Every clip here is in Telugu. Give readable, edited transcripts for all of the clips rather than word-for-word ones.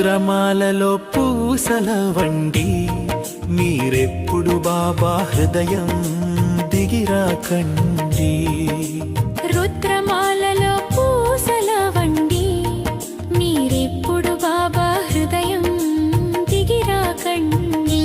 రుద్రమాలలో పూసల వండి మీరెప్పుడు బాబా హృదయం దిగిరాకండి. రుద్రమాలలో పూసల వండి మీరెప్పుడు బాబా హృదయం దిగిరాకండి.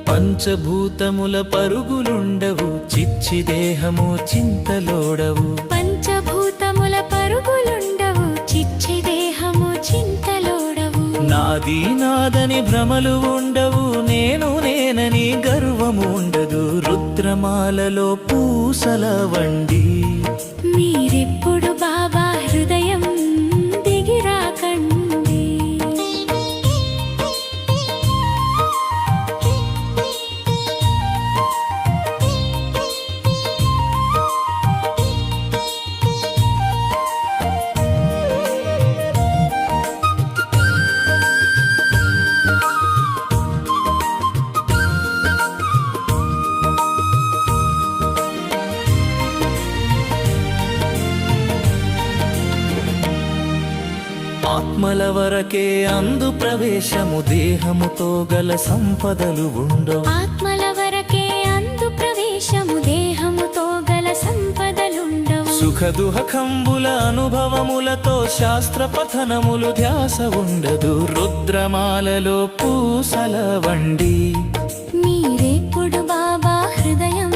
పంచభూతముల పరుగులుండవు, చిచ్చి దేహము చింతలోడవు. పంచభూతముల పరుగులుండవు, చిచ్చి దేహము చింతలోడవు. నాది నాదని భ్రమలు ఉండవు, నేను నేనని గర్వము ఉండదు. రుద్రమాలలో పూసల వండి మీరెప్పుడు బాబా హృదయం దిగిరాకండి. ఆత్మల వరకే అందు ప్రవేశము, దేహముతో గల సంపదలు ఉండవు. ఆత్మల వరకే అందు ప్రవేశము, దేహముతో గల సంపదలుండవు. సుఖ దుఃఖంబుల అనుభవములతో శాస్త్ర పఠనములు ధ్యాస ఉండదు. రుద్రమాలలో పూసల వండి మీరెప్పుడు బాబా హృదయం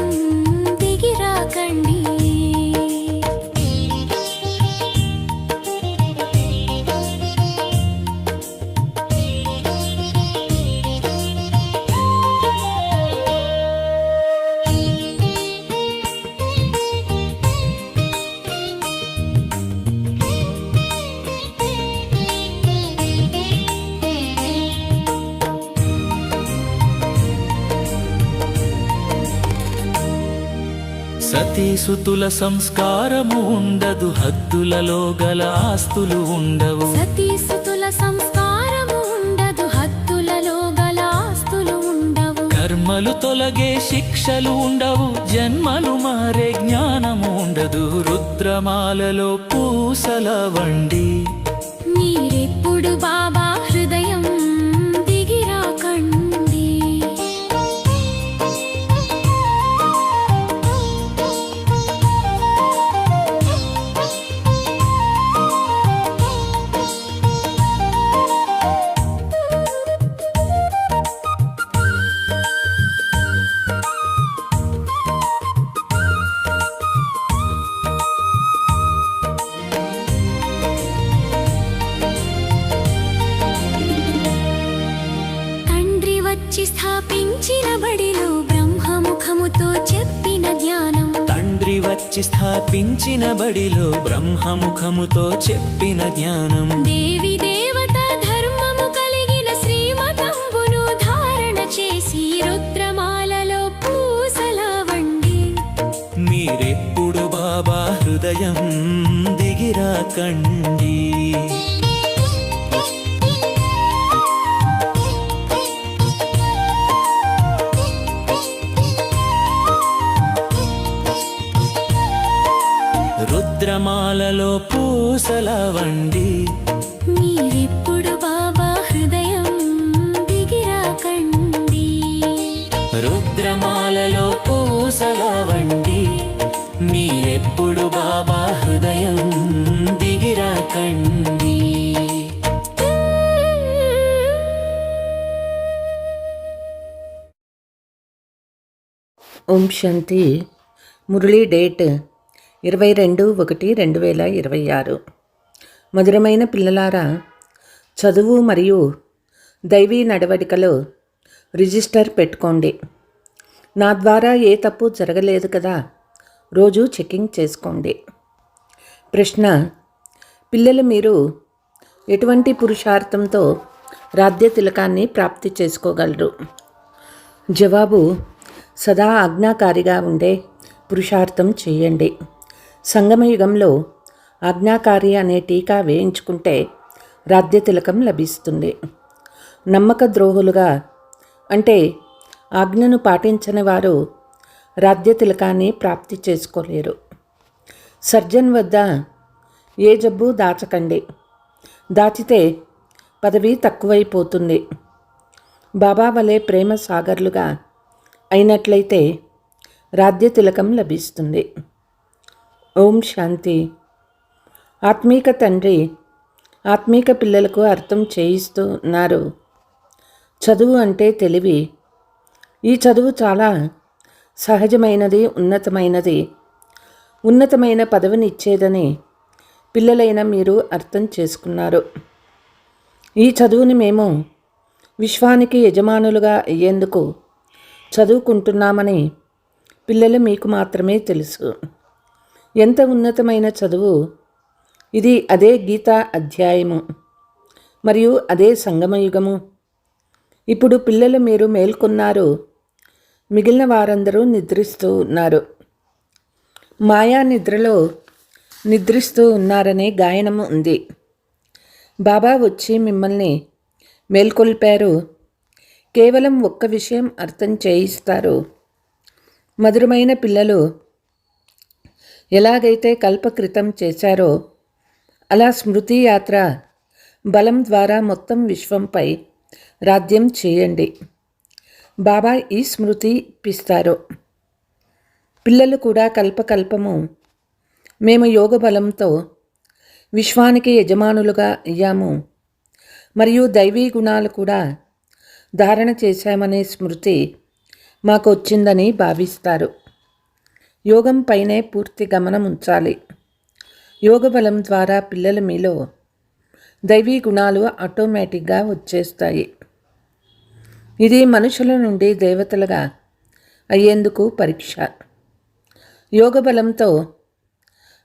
దిగిరాకండి. సతీసుతుల సంస్కారము ఉండదు, హద్దులలో గల ఆస్తులు ఉండవు. సతీసుతుల సంస్కారము ఉండదు, హద్దులలో గల ఆస్తులు ఉండవు. కర్మలు తొలగే శిక్షలు ఉండవు, జన్మలు మారే జ్ఞానము ఉండదు. రుద్రమాలలో పూసల వండి మీరెప్పుడు బాబా హృదయం దిగిరాకండి. స్థాపించిన బడిలో బ్రహ్మముఖముతో చెప్పిన జ్ఞానం. తండ్రి వచ్చి స్థాపించిన బడిలో బ్రహ్మముఖముతో చెప్పిన జ్ఞానం. దేవి దేవత ధర్మము కలిగిన శ్రీమతంబును ధారణ చేసి రుద్రమాలలో పూసల వండి మీరెప్పుడు బాబా హృదయం దిగిరాకండి. రుద్రమాలలో పూసల వండి మీరెప్పుడు బాబా హృదయం దిగిరాకండి. రుద్రమాలలో పూసల వండి మీరెప్పుడు బాబా హృదయం దిగిరాకండి. ఓం శాంతి. మురళీ డేట్ 22/1/2026. మధురమైన పిల్లలారా, చదువు మరియు దైవీ నడవడికలో రిజిస్టర్ పెట్టుకోండి. నా ద్వారా ఏ తప్పు జరగలేదు కదా, రోజు చెకింగ్ చేసుకోండి. ప్రశ్న: పిల్లలు, మీరు ఎటువంటి పురుషార్థంతో రాధ్య తిలకాన్ని ప్రాప్తి చేసుకోగలరు? జవాబు: సదా ఆజ్ఞాకారిగా ఉండే పురుషార్థం చేయండి. సంగమయుగంలో ఆజ్ఞాకారి అనే టీకా వేయించుకుంటే రాధ్య తిలకం లభిస్తుంది. నమ్మక ద్రోహులుగా అంటే ఆజ్ఞను పాటించని వారు రాధ్య తిలకాన్ని ప్రాప్తి చేసుకోలేరు. సర్జన్ వద్ద ఏ జబ్బు దాచకండి, దాచితే పదవి తక్కువైపోతుంది. బాబా వలె ప్రేమ సాగర్లుగా అయినట్లయితే రాధ్య తిలకం లభిస్తుంది. ఓం శాంతి. ఆత్మీక తండ్రి ఆత్మీక పిల్లలకు అర్థం చేయిస్తూ ఉన్నారు. చదువు అంటే తెలివి. ఈ చదువు చాలా సహజమైనది, ఉన్నతమైనది. ఉన్నతమైన పదవిని ఇచ్చేదని పిల్లలైన మీరు అర్థం చేసుకున్నారు. ఈ చదువుని మేము విశ్వానికి యజమానులుగా అయ్యేందుకు చదువుకుంటున్నామని పిల్లలు మీకు మాత్రమే తెలుసు. ఎంత ఉన్నతమైన చదువు ఇది! అదే గీతా అధ్యాయము మరియు అదే సంగమయుగము. ఇప్పుడు పిల్లలు మీరు మేల్కొన్నారు, మిగిలిన వారందరూ నిద్రిస్తూ ఉన్నారు. మాయా నిద్రలో నిద్రిస్తూ ఉన్నారనే గాయనము ఉంది. బాబా వచ్చి మిమ్మల్ని మేల్కొల్పారు. కేవలం ఒక్క విషయం అర్థం చేయిస్తారు. మధురమైన పిల్లలు ఎలాగైతే కల్పకృతం చేశారో అలా స్మృతి యాత్ర బలం ద్వారా మొత్తం విశ్వంపై రాజ్యం చేయండి. బాబా ఈ స్మృతి ఇప్పిస్తారు. పిల్లలు కూడా కల్పకల్పము మేము యోగ బలంతో విశ్వానికి యజమానులుగా అయ్యాము మరియు దైవీ గుణాలు కూడా ధారణ చేశామనే స్మృతి మాకు వచ్చిందని భావిస్తారు. యోగం పైనే పూర్తి గమనం ఉంచాలి. యోగ బలం ద్వారా పిల్లలు మీలో దైవీ గుణాలు ఆటోమేటిక్గా వచ్చేస్తాయి. ఇది మనుషుల నుండి దేవతలుగా అయ్యేందుకు పరీక్ష. యోగ బలంతో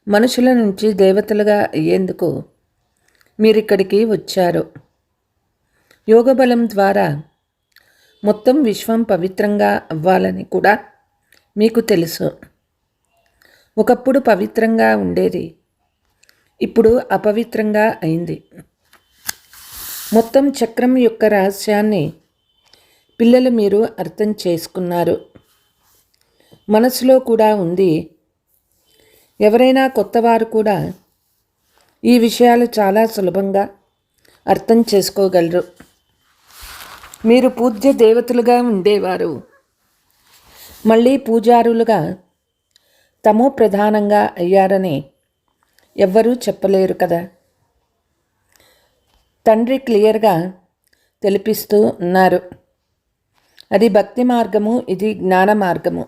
మనుషుల నుంచి దేవతలుగా అయ్యేందుకు మీరిక్కడికి వచ్చారు. యోగ బలం ద్వారా మొత్తం విశ్వం పవిత్రంగా అవ్వాలని కూడా మీకు తెలుసు. ఒకప్పుడు పవిత్రంగా ఉండేది, ఇప్పుడు అపవిత్రంగా అయింది. మొత్తం చక్రం యొక్క రహస్యాన్ని పిల్లలు మీరు అర్థం చేసుకున్నారు. మనసులో కూడా ఉంది. ఎవరైనా కొత్తవారు కూడా ఈ విషయాలు చాలా సులభంగా అర్థం చేసుకోగలరు. మీరు పూజ్య దేవతలుగా ఉండేవారు, మళ్ళీ పూజారులుగా తమో ప్రధానంగా అయ్యారని ఎవ్వరూ చెప్పలేరు కదా. తండ్రి క్లియర్గా తెలిపిస్తూ ఉన్నారు. అది భక్తి మార్గము, ఇది జ్ఞాన మార్గము.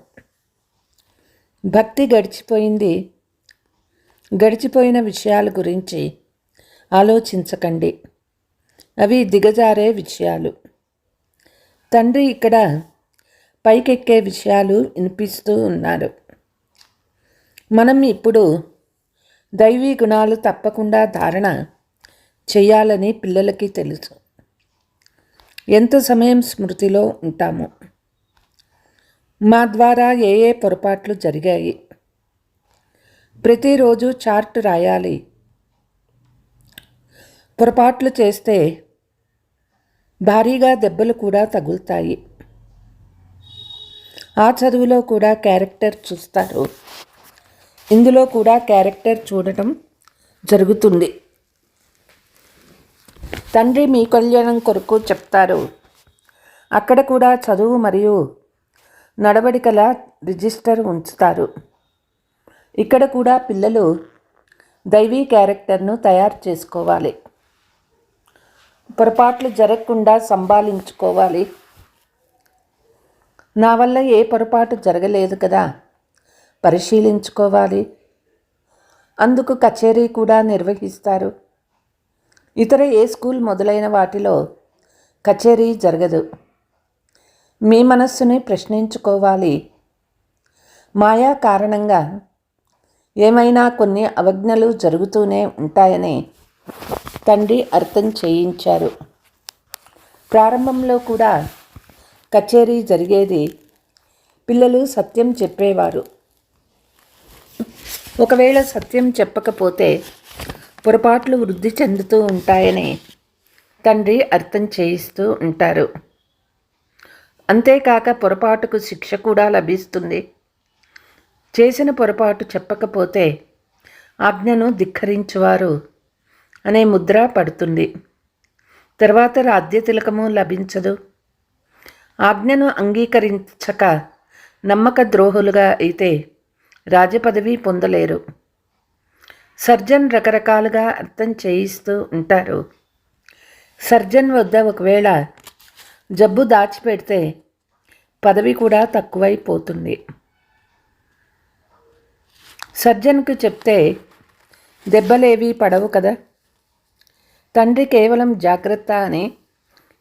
భక్తి గడిచిపోయింది. గడిచిపోయిన విషయాల గురించి ఆలోచించకండి, అవి దిగజారే విషయాలు. తండ్రి ఇక్కడ పైకెక్కే విషయాలు వినిపిస్తూ ఉన్నారు. మనం ఇప్పుడు దైవీ గుణాలు తప్పకుండా ధారణ చేయాలని పిల్లలకి తెలుసు. ఎంత సమయం స్మృతిలో ఉంటాము. మా ద్వారా ఏ ఏ పొరపాట్లు జరిగాయి ప్రతిరోజు చార్ట్ రాయాలి. పొరపాట్లు చేస్తే భారీగా దెబ్బలు కూడా తగులుతాయి. ఆ చదువులో కూడా క్యారెక్టర్ చూస్తారు, ఇందులో కూడా క్యారెక్టర్ చూడటం జరుగుతుంది. తండ్రి మీ కళ్యాణం కొరకు చెప్తారు. అక్కడ కూడా చదువు మరియు నడవడికల రిజిస్టర్ ఉంచుతారు. ఇక్కడ కూడా పిల్లలు దైవీ క్యారెక్టర్ను తయారు చేసుకోవాలి. పొరపాట్లు జరగకుండా సంభాళించుకోవాలి. నా వల్ల ఏ పొరపాటు జరగలేదు కదా పరిశీలించుకోవాలి. అందుకు కచేరీ కూడా నిర్వహిస్తారు. ఇతర ఏ స్కూల్ మొదలైన వాటిలో కచేరీ జరగదు. మీ మనస్సుని ప్రశ్నించుకోవాలి. మాయా కారణంగా ఏమైనా కొన్ని అవజ్ఞలు జరుగుతూనే ఉంటాయని తండ్రి అర్థం చేయించారు. ప్రారంభంలో కూడా కచేరీ జరిగేది. పిల్లలు సత్యం చెప్పేవారు. ఒకవేళ సత్యం చెప్పకపోతే పొరపాట్లు వృద్ధి చెందుతూ ఉంటాయని తండ్రి అర్థం చేయిస్తూ ఉంటారు. అంతేకాక పొరపాటుకు శిక్ష కూడా లభిస్తుంది. చేసిన పొరపాటు చెప్పకపోతే ఆజ్ఞను ధిక్కరించువారు అనే ముద్ర పడుతుంది. తర్వాత రాజ్యతిలకము లభించదు. ఆజ్ఞను అంగీకరించక నమ్మక ద్రోహులుగా అయితే రాజపదవి పొందలేరు. సర్జన్ రకరకాలుగా అర్థం చేయిస్తూ ఉంటారు. సర్జన్ వద్ద ఒకవేళ జబ్బు దాచిపెడితే పదవి కూడా తక్కువైపోతుంది. సర్జన్కు చెప్తే దెబ్బలేవి పడవు కదా. తండ్రి కేవలం జాగ్రత్త అని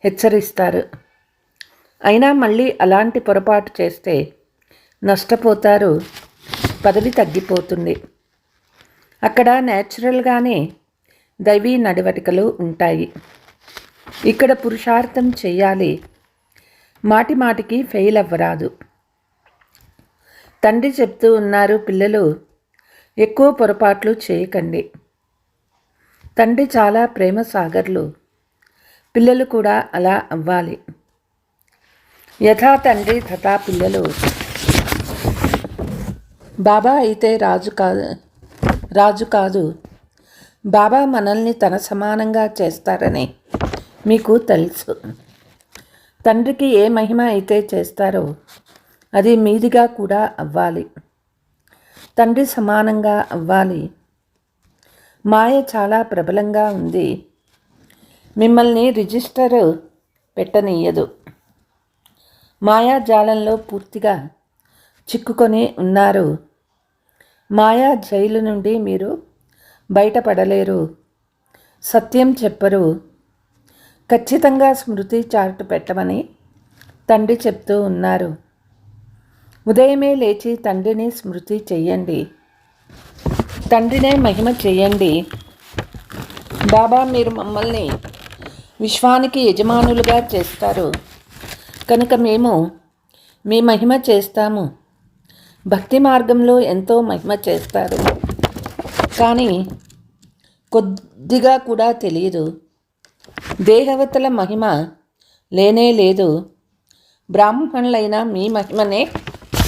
హెచ్చరిస్తారు. అయినా మళ్ళీ అలాంటి పొరపాటు చేస్తే నష్టపోతారు, పదవి తగ్గిపోతుంది. అక్కడ నేచురల్గానే దైవీ నడవడికలు ఉంటాయి. ఇక్కడ పురుషార్థం చెయ్యాలి, మాటి మాటికి ఫెయిల్ అవ్వరాదు. తండ్రి చెప్తూ ఉన్నారు, పిల్లలు ఎక్కువ పొరపాట్లు చేయకండి. తండ్రి చాలా ప్రేమ సాగర్లు, పిల్లలు కూడా అలా అవ్వాలి. యథా తండ్రి తథా పిల్లలు. బాబా అయితే రాజు కాదు. బాబా మనల్ని తన సమానంగా చేస్తారని మీకు తెలుసు. తండ్రికి ఏ మహిమ అయితే చేస్తారో అది మీదిగా కూడా అవ్వాలి. తండ్రి సమానంగా అవ్వాలి. మాయ చాలా ప్రబలంగా ఉంది. మిమ్మల్ని రిజిస్టర్ పెట్టనీయదు. మాయాజాలంలో పూర్తిగా చిక్కుకొని ఉన్నారు. మాయా జైలు నుండి మీరు బయటపడలేరు. సత్యం చెప్పరు. ఖచ్చితంగా స్మృతి చార్ట్ పెట్టమని తండ్రి చెప్తూ ఉన్నారు. ఉదయమే లేచి తండ్రిని స్మృతి చెయ్యండి. తండ్రినే మహిమ చెయ్యండి. బాబా మీరు మమ్మల్ని విశ్వానికి యజమానులుగా చేస్తారు కనుక మేము మీ మహిమ చేస్తాము. భక్తి మార్గంలో ఎంతో మహిమ చేస్తారు, కానీ కొద్దిగా కూడా తెలియదు. దేహవతల మహిమ లేనే లేదు. బ్రాహ్మణులైన మీ మహిమనే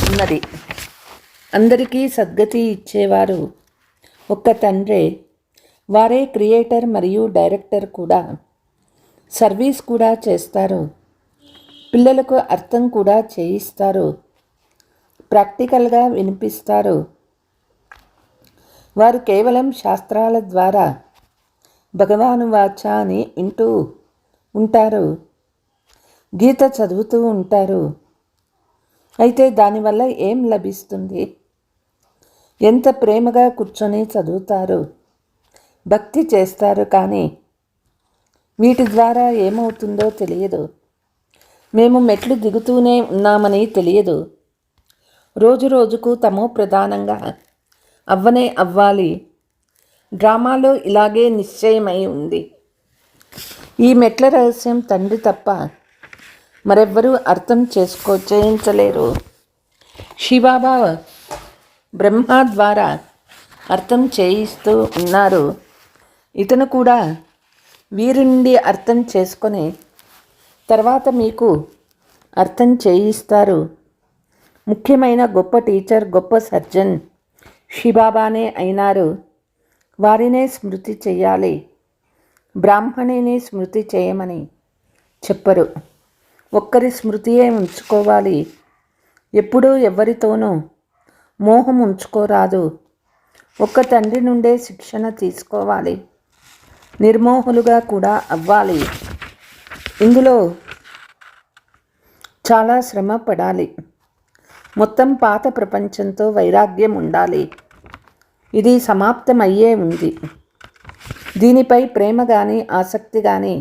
ఉన్నది. అందరికీ సద్గతి ఇచ్చేవారు ఒక్క తండ్రే. వారే క్రియేటర్ మరియు డైరెక్టర్ కూడా. సర్వీస్ కూడా చేస్తారు. పిల్లలకు అర్థం కూడా చేయిస్తారు. ప్రాక్టికల్గా వినిపిస్తారు. వారు కేవలం శాస్త్రాల ద్వారా భగవాను వాచ అని వింటూ ఉంటారు. గీత చదువుతూ ఉంటారు. అయితే దానివల్ల ఏం లభిస్తుంది? ఎంత ప్రేమగా కూర్చొని చదువుతారు, భక్తి చేస్తారు, కానీ వీటి ద్వారా ఏమవుతుందో తెలియదు. మేము మెట్లు దిగుతూనే ఉన్నామని తెలియదు. రోజు రోజుకు తమో ప్రధానంగా అవ్వాలి. డ్రామాలో ఇలాగే నిశ్చయమై ఉంది. ఈ మెట్ల రహస్యం తండ్రి తప్ప మరెవ్వరూ అర్థం చేయించలేరు. శివబాబా బ్రహ్మ ద్వారా అర్థం చేయిస్తూ ఉన్నారు. ఇతను కూడా వీరి నుండి అర్థం చేసుకొని తర్వాత మీకు అర్థం చేయిస్తారు. ముఖ్యమైన గొప్ప టీచర్, గొప్ప సర్జన్ శివబాబానే అయినారు. వారినే స్మృతి చెయ్యాలి. బ్రాహ్మణిని స్మృతి చేయమని చెప్పరు. ఒక్కరి స్మృతియే ఉంచుకోవాలి. ఎప్పుడూ ఎవరితోనూ మోహం ఉంచుకోరాదు. ఒక్క తండ్రి నుండే శిక్షణ తీసుకోవాలి. నిర్మోహులుగా కూడా అవ్వాలి. ఇందులో చాలా శ్రమ పడాలి. మొత్తం పాత ప్రపంచంతో వైరాగ్యం ఉండాలి. ఇది సమాప్తమయ్యే ఉంది. దీనిపై ప్రేమ కానీ ఆసక్తి కానీ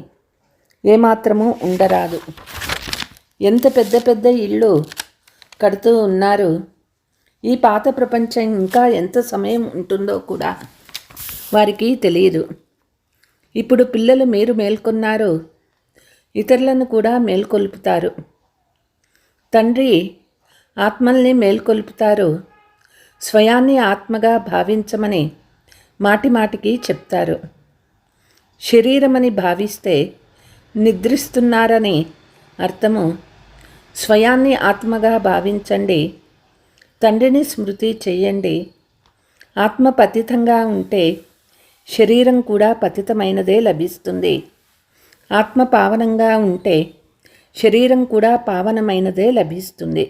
ఏమాత్రమూ ఉండరాదు. ఎంత పెద్ద పెద్ద ఇళ్ళు కడుతూ ఉన్నారు. ఈ పాత ప్రపంచం ఇంకా ఎంత సమయం ఉంటుందో కూడా వారికి తెలియదు. ఇప్పుడు పిల్లలు మీరు మేల్కొన్నారు. ఇతరులను కూడా మేల్కొల్పుతారు. తండ్రి ఆత్మల్ని మేల్కొల్పుతారు. స్వయాన్ని ఆత్మగా భావించమని మాటిమాటికి చెప్తారు. శరీరమని భావిస్తే నిద్రిస్తున్నారని అర్థము. స్వయాన్ని ఆత్మగా భావించండి. తండ్రిని స్మృతి చెయ్యండి. ఆత్మ పతితంగా ఉంటే శరీరం కూడా పతితమైనదే లభిస్తుంది. ఆత్మ పావనంగా ఉంటే శరీరం కూడా పావనమైనదే లభిస్తుంది.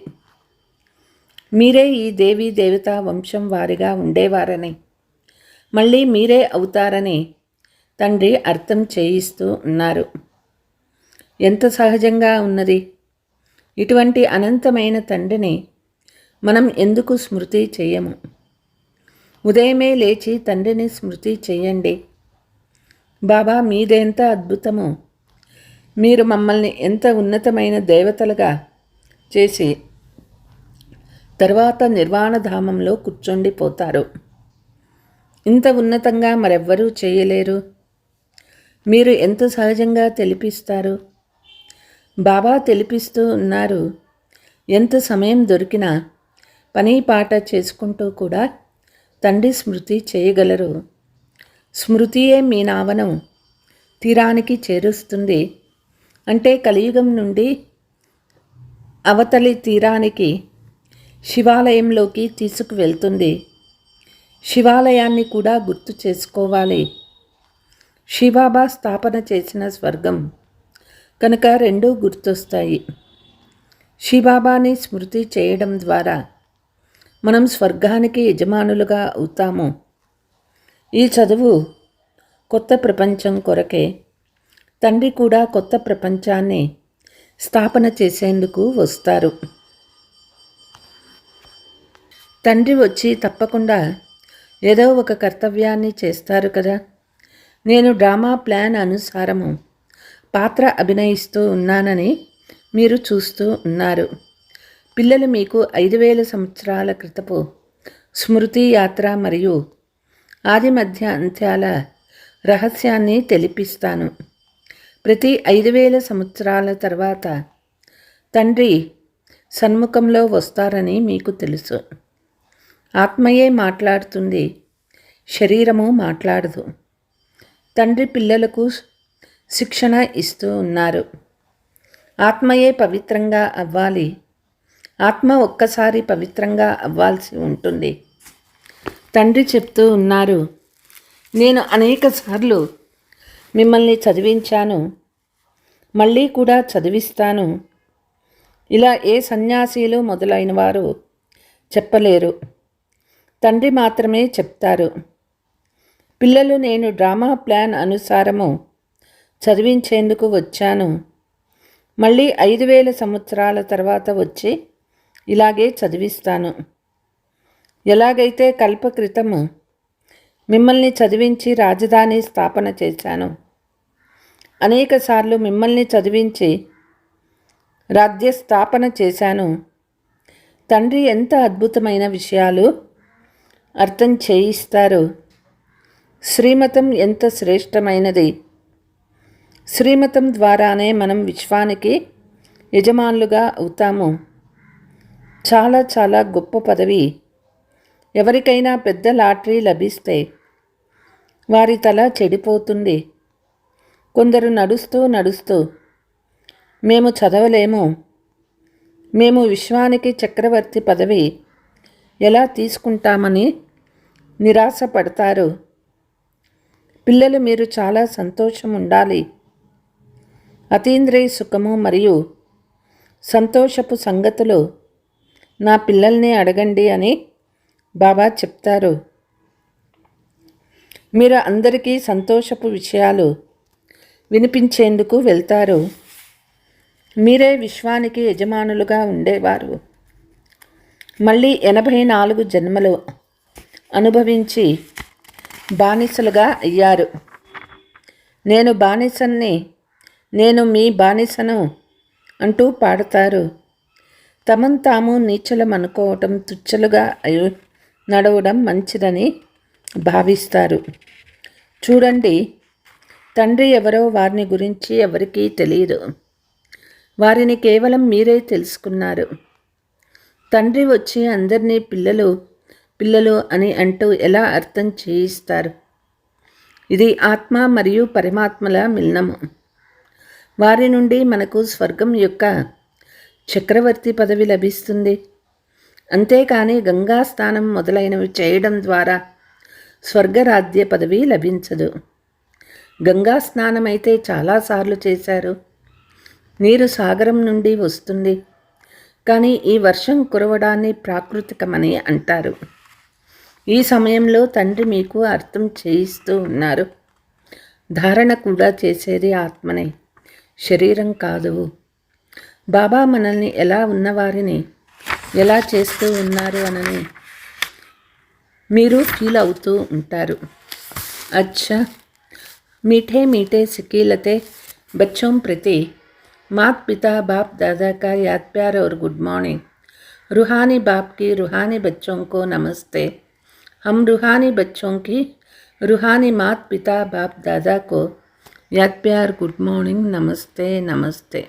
మీరే ఈ దేవీ దేవతా వంశం వారిగా ఉండేవారని, మళ్ళీ మీరే అవుతారని తండ్రి అర్థం చేయిస్తూ ఉన్నారు. ఎంత సహజంగా ఉన్నది! ఇటువంటి అనంతమైన తండ్రిని మనం ఎందుకు స్మృతి చేయము? ఉదయమే లేచి తండ్రిని స్మృతి చేయండి. బాబా మీదెంత అద్భుతమో, మీరు మమ్మల్ని ఎంత ఉన్నతమైన దేవతలుగా చేసి తర్వాత నిర్వాణధామంలో కూర్చొండిపోతారు. ఇంత ఉన్నతంగా మరెవ్వరూ చేయలేరు. మీరు ఎంత సహజంగా తెలిపిస్తారు. బాబా తెలిపిస్తూ ఉన్నారు. ఎంత సమయం దొరికినా పని పాట చేసుకుంటూ కూడా తండ్రి స్మృతి చేయగలరు. స్మృతియే మీ నావను తీరానికి చేరుస్తుంది. అంటే కలియుగం నుండి అవతలి తీరానికి శివాలయంలోకి తీసుకువెళ్తుంది. శివాలయాన్ని కూడా గుర్తు చేసుకోవాలి. శివబాబా స్థాపన చేసిన స్వర్గం కనుక రెండూ గుర్తొస్తాయి. శివబాబాని స్మృతి చేయడం ద్వారా మనం స్వర్గానికి యజమానులుగా అవుతాము. ఈ చదువు కొత్త ప్రపంచం కొరకే. తండ్రి కూడా కొత్త ప్రపంచాన్ని స్థాపన చేసేందుకు వస్తారు. తండ్రి వచ్చి తప్పకుండా ఏదో ఒక కర్తవ్యాన్ని చేస్తారు కదా. నేను డ్రామా ప్లాన్ అనుసారము పాత్ర అభినయిస్తూ ఉన్నానని మీరు చూస్తూ ఉన్నారు. పిల్లలు మీకు 5000 సంవత్సరాల క్రితపు స్మృతి యాత్ర మరియు ఆది మధ్య అంత్యాల రహస్యాన్ని తెలిపిస్తాను. ప్రతి 5000 సంవత్సరాల తర్వాత తండ్రి సన్ముఖంలో వస్తారని మీకు తెలుసు. ఆత్మయే మాట్లాడుతుంది, శరీరము మాట్లాడదు. తండ్రి పిల్లలకు శిక్షణ ఇస్తూ ఉన్నారు. ఆత్మయే పవిత్రంగా అవ్వాలి. ఆత్మ ఒక్కసారి పవిత్రంగా అవ్వాల్సి ఉంటుంది. తండ్రి చెప్తూ ఉన్నారు, నేను అనేకసార్లు మిమ్మల్ని చదివించాను, మళ్ళీ కూడా చదివిస్తాను. ఇలా ఏ సన్యాసీలు మొదలైన వారు చెప్పలేరు. తండ్రి మాత్రమే చెప్తారు. పిల్లలు నేను డ్రామా ప్లాన్ అనుసారము చదివించేందుకు వచ్చాను. మళ్ళీ 5000 సంవత్సరాల తర్వాత వచ్చి ఇలాగే చదివిస్తాను. ఎలాగైతే కల్పక్రితము మిమ్మల్ని చదివించి రాజధాని స్థాపన చేశాను, అనేకసార్లు మిమ్మల్ని చదివించి రాజ్య స్థాపన చేశాను. తండ్రి ఎంత అద్భుతమైన విషయాలు అర్థం చేయిస్తారు. శ్రీమతం ఎంత శ్రేష్టమైనది. శ్రీమతం ద్వారానే మనం విశ్వానికి యజమానులుగా అవుతాము. చాలా చాలా గొప్ప పదవి. ఎవరికైనా పెద్ద లాటరీ లభిస్తే వారి తల చెడిపోతుంది. కొందరు నడుస్తూ నడుస్తూ మేము చదవలేము, మేము విశ్వానికి చక్రవర్తి పదవి ఎలా తీసుకుంటామని నిరాశపడతారు. పిల్లలు మీరు చాలా సంతోషం ఉండాలి. అతీంద్రియ సుఖము మరియు సంతోషపు సంగతులు నా పిల్లల్ని అడగండి అని బాబా చెప్తారు. మీరు అందరికీ సంతోషపు విషయాలు వినిపించేందుకు వెళ్తారు. మీరే విశ్వానికి యజమానులుగా ఉండేవారు. మళ్ళీ 84 జన్మలు అనుభవించి బానిసలుగా అయ్యారు. నేను బానిసన్ని, నేను మీ బానిసను అంటూ పాడతారు. తమను తాము నీచలం అనుకోవటం, తుచ్చలుగా నడవడం మంచిదని భావిస్తారు. చూడండి, తండ్రి ఎవరో వారిని గురించి ఎవరికీ తెలియదు. వారిని కేవలం మీరే తెలుసుకున్నారు. తండ్రి వచ్చి అందరినీ పిల్లలు పిల్లలు అని అంటూ ఎలా అర్థం చేయిస్తారు? ఇది ఆత్మ మరియు పరమాత్మల మిలనము. వారి నుండి మనకు స్వర్గం యొక్క చక్రవర్తి పదవి లభిస్తుంది. అంతేకాని గంగా స్నానం మొదలైనవి చేయడం ద్వారా స్వర్గరాజ్య పదవి లభించదు. గంగా స్నానం అయితే చాలాసార్లు చేశారు. నీరు సాగరం నుండి వస్తుంది, కానీ ఈ వర్షం కురవడాన్ని ప్రాకృతికమని అంటారు. ఈ సమయంలో తండ్రి మీకు అర్థం చేయిస్తూ ఉన్నారు. ధారణ కూడా చేసేది ఆత్మనే, శరీరం కాదు. బాబా మనల్ని ఎలా ఉన్నవారిని ఎలా చేస్తూ ఉన్నారు అనని మీరు ఫీల్ అవుతూ ఉంటారు. అచ్చా, मीठे मीठे सिकीलते बच्चों प्रति मात पिता बाप दादा का याद प्यार और गुड मॉर्निंग. रूहानी बाप की रूहानी बच्चों को नमस्ते. हम रूहानी बच्चों की रूहानी मात पिता बाप दादा को याद प्यार गुड मॉर्निंग नमस्ते नमस्ते.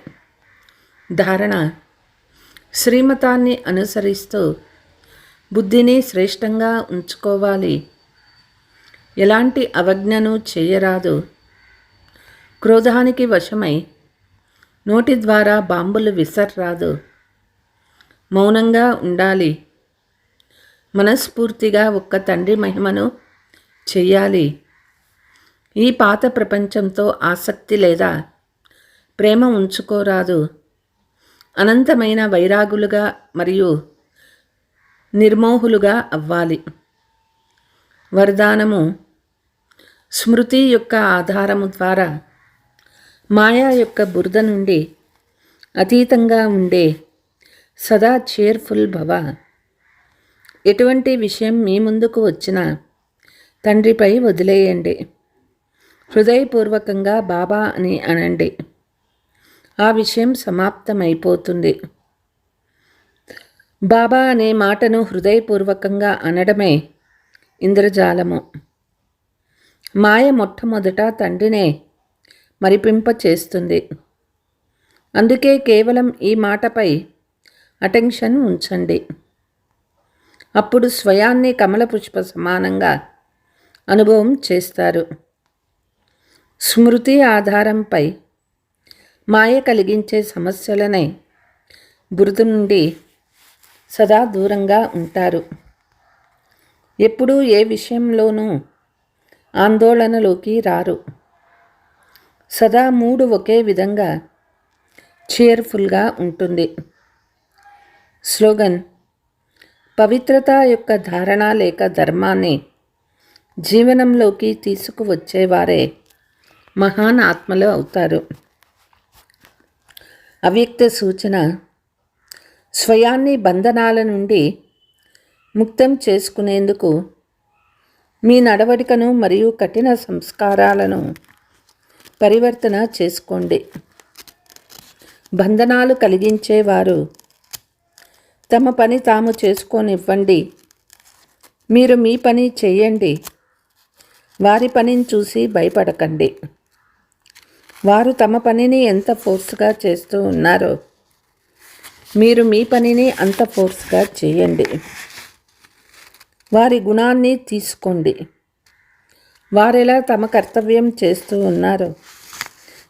ధారణ: శ్రీమతాన్ని అనుసరిస్తూ బుద్ధిని శ్రేష్టంగా ఉంచుకోవాలి. ఎలాంటి అవజ్ఞను చేయరాదు. క్రోధానికి వశమై నోటి ద్వారా బాంబులు విసర్రాదు. మౌనంగా ఉండాలి. మనస్ఫూర్తిగా ఒక్క తండ్రి మహిమను చెయ్యాలి. ఈ పాత ప్రపంచంతో ఆసక్తి లేదా ప్రేమ ఉంచుకోరాదు. అనంతమైన వైరాగులుగా మరియు నిర్మోహులుగా అవ్వాలి. వరదానము: స్మృతి యొక్క ఆధారము ద్వారా మాయా యొక్క బురద నుండి అతీతంగా ఉండే సదా చేర్ఫుల్ భవ. ఎటువంటి విషయం మీ ముందుకు వచ్చినా తండ్రిపై వదిలేయండి. హృదయపూర్వకంగా బాబా అని అనండి. ఆ విషయం సమాప్తమైపోతుంది. బాబా అనే మాటను హృదయపూర్వకంగా అనడమే ఇంద్రజాలము. మాయ మొట్టమొదట తండ్రినే మరిపింప చేస్తుంది. అందుకే కేవలం ఈ మాటపై అటెన్షన్ ఉంచండి. అప్పుడు స్వయాన్ని కమల పుష్ప సమానంగా అనుభవం చేస్తారు. స్మృతి ఆధారంపై మాయ కలిగించే సమస్యలనే బురద నుండి సదా దూరంగా ఉంటారు. ఎప్పుడూ ఏ విషయంలోనూ ఆందోళనలోకి రారు. సదా మూడు ఒకే విధంగా చేర్ఫుల్గా ఉంటుంది. స్లోగన్: పవిత్రత యొక్క ధారణ లేక ధర్మాన్ని జీవనంలోకి తీసుకువచ్చేవారే మహాన్ ఆత్మలు అవుతారు. అవ్యక్త సూచన: స్వయాన్ని బంధనాల నుండి ముక్తం చేసుకునేందుకు మీ నడవడికను మరియు కఠిన సంస్కారాలను పరివర్తన చేసుకోండి. బంధనాలు కలిగించేవారు తమ పని తాము చేసుకోనివ్వండి. మీరు మీ పని చేయండి. వారి పనిని చూసి భయపడకండి. వారు తమ పనిని ఎంత ఫోర్స్గా చేస్తూ ఉన్నారో మీరు మీ పనిని అంత ఫోర్స్గా చేయండి. వారి గుణాన్ని తీసుకోండి. వారెలా తమ కర్తవ్యం చేస్తూ ఉన్నారో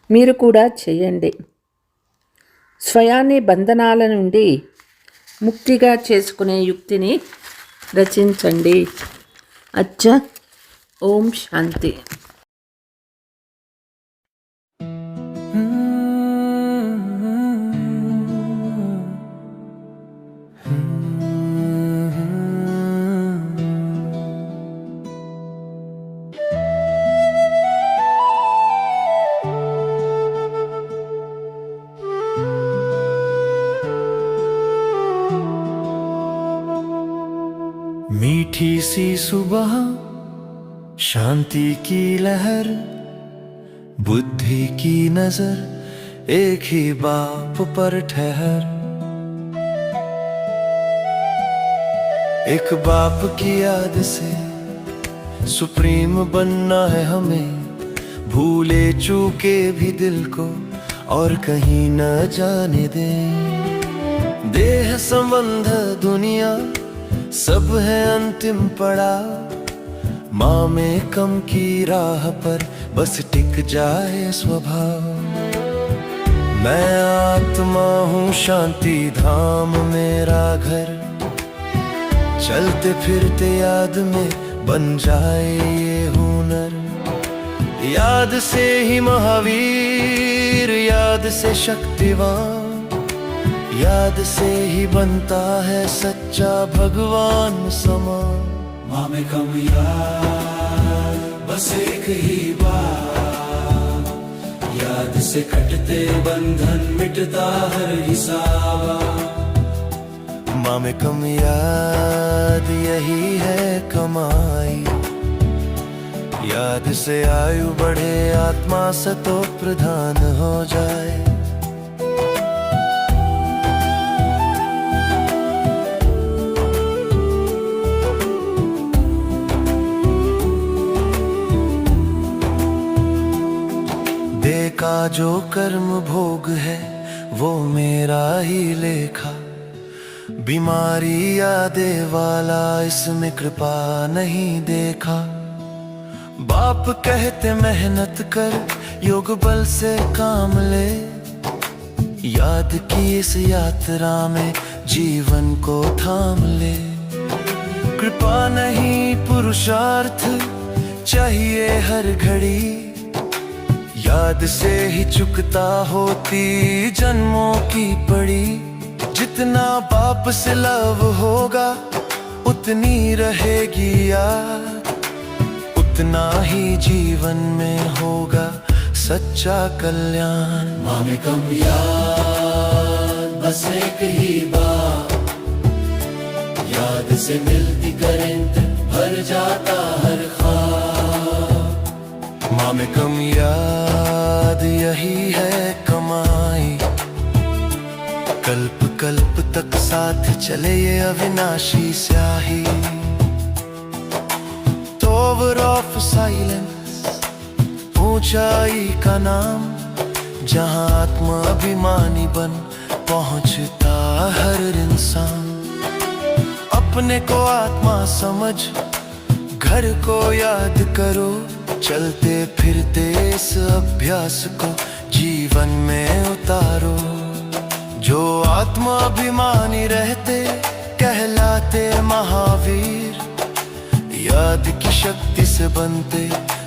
మీరు కూడా చేయండి. స్వయాన్ని బంధనాల నుండి ముక్తిగా చేసుకునే యుక్తిని రచించండి. అచ్చ. ఓం శాంతి. मीठी सी सुबह, शांति की लहर, बुद्धि की नजर, एक ही बाप पर ठहर। एक बाप की याद से सुप्रीम बनना है हमें, भूले चूके भी दिल को और कहीं न जाने दे। देह संबंध दुनिया सब है अंतिम पड़ा, माँ में कम की राह पर बस टिक जाए स्वभाव। मैं आत्मा हूँ शांति धाम मेरा घर, चलते फिरते याद में बन जाए ये हुनर। याद से ही महावीर, याद से शक्तिवान, याद से ही बनता है सच्चा भगवान समान। माँ में कम याद बस एक ही बात, याद से कटते बंधन मिटता हर हिसाब। माँ में कम याद यही है कमाई, याद से आयु बढ़े आत्मा सतो प्रधान हो जाए। देखा जो कर्म भोग है वो मेरा ही लेखा, बीमारी यादे वाला इसमें कृपा नहीं देखा। बाप कहते मेहनत कर योग बल से काम ले, याद की इस यात्रा में जीवन को थाम ले। कृपा नहीं पुरुषार्थ चाहिए हर घड़ी, याद से ही चुकता होती जन्मों की पड़ी। जितना बाप से लव होगा उतनी रहेगी याद, उतना ही जीवन में होगा सच्चा कल्याण। माँ में कम याद बस एक ही बात, याद से मिलती करंट भर जाता हर ख्वाब। माँ में कम याद यही है कमाई, कल्प कल्प तक साथ चले ये अविनाशी स्याही। टॉवर ऑफ साइलेंस ऊंचाई का नाम, जहां आत्मा अभिमानी बन पहुंचता हर इंसान। अपने को आत्मा समझ घर को याद करो, चलते फिरते इस अभ्यास को जीवन में उतारो। जो आत्मा अभिमानी रहते कहलाते महावीर, याद की शक्ति से बनते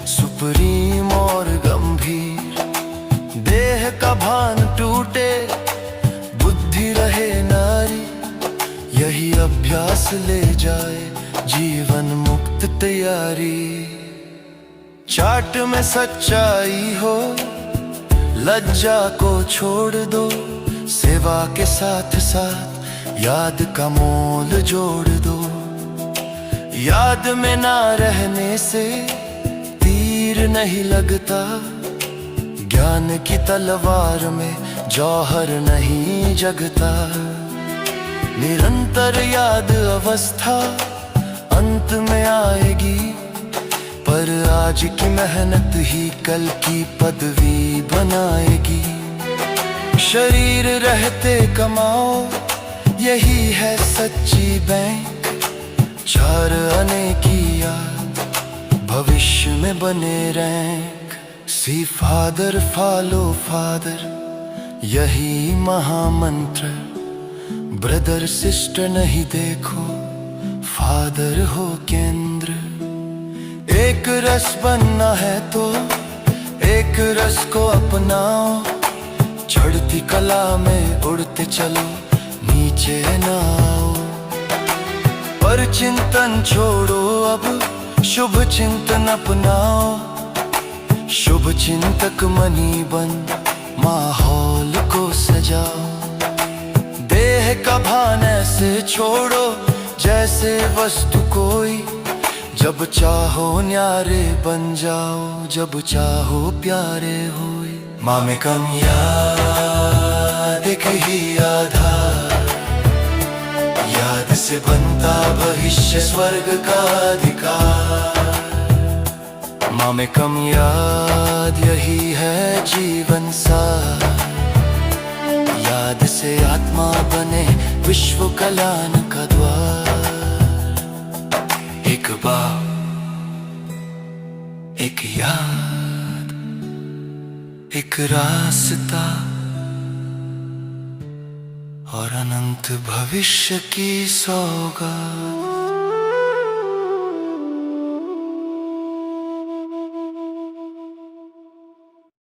सुप्रीम और गंभीर। देह का भान टूटे बुद्धि रहे नारी, यही अभ्यास ले जाए जीवन मुक्त तैयारी। चाट में सच्चाई हो लज्जा को छोड़ दो, सेवा के साथ साथ याद का मोल जोड़ दो। याद में ना रहने से तीर नहीं लगता, ज्ञान की तलवार में जौहर नहीं जगता। निरंतर याद अवस्था अंत में आएगी, पर आज की मेहनत ही कल की पदवी बनाएगी। शरीर रहते कमाओ यही है सच्ची बैंक, 4 आने की याद भविष्य में बने रैंक। सी फादर फॉलो फादर यही महामंत्र, ब्रदर सिस्टर नहीं देखो फादर हो केंद्र। एक रस बनना है तो एक रस को अपनाओ, चढ़ती कला में उड़ते चलो नीचे ना आओ। पर चिंतन छोड़ो अब शुभ चिंतन अपनाओ, शुभ चिंतक मनी बन माहौल को सजाओ। देह का भान ऐसे छोड़ो जैसे वस्तु कोई, जब चाहो न्यारे बन जाओ, जब चाहो प्यारे होए। माँ में कम याद एक ही आधार, याद से बनता भविष्य स्वर्ग का अधिकार। माँ में कम याद यही है जीवन सार। याद से आत्मा बने विश्व कल्याण का द्वार। एक बाप, एक याद, एक रास्ता और अनंत भविष्य की सौगात।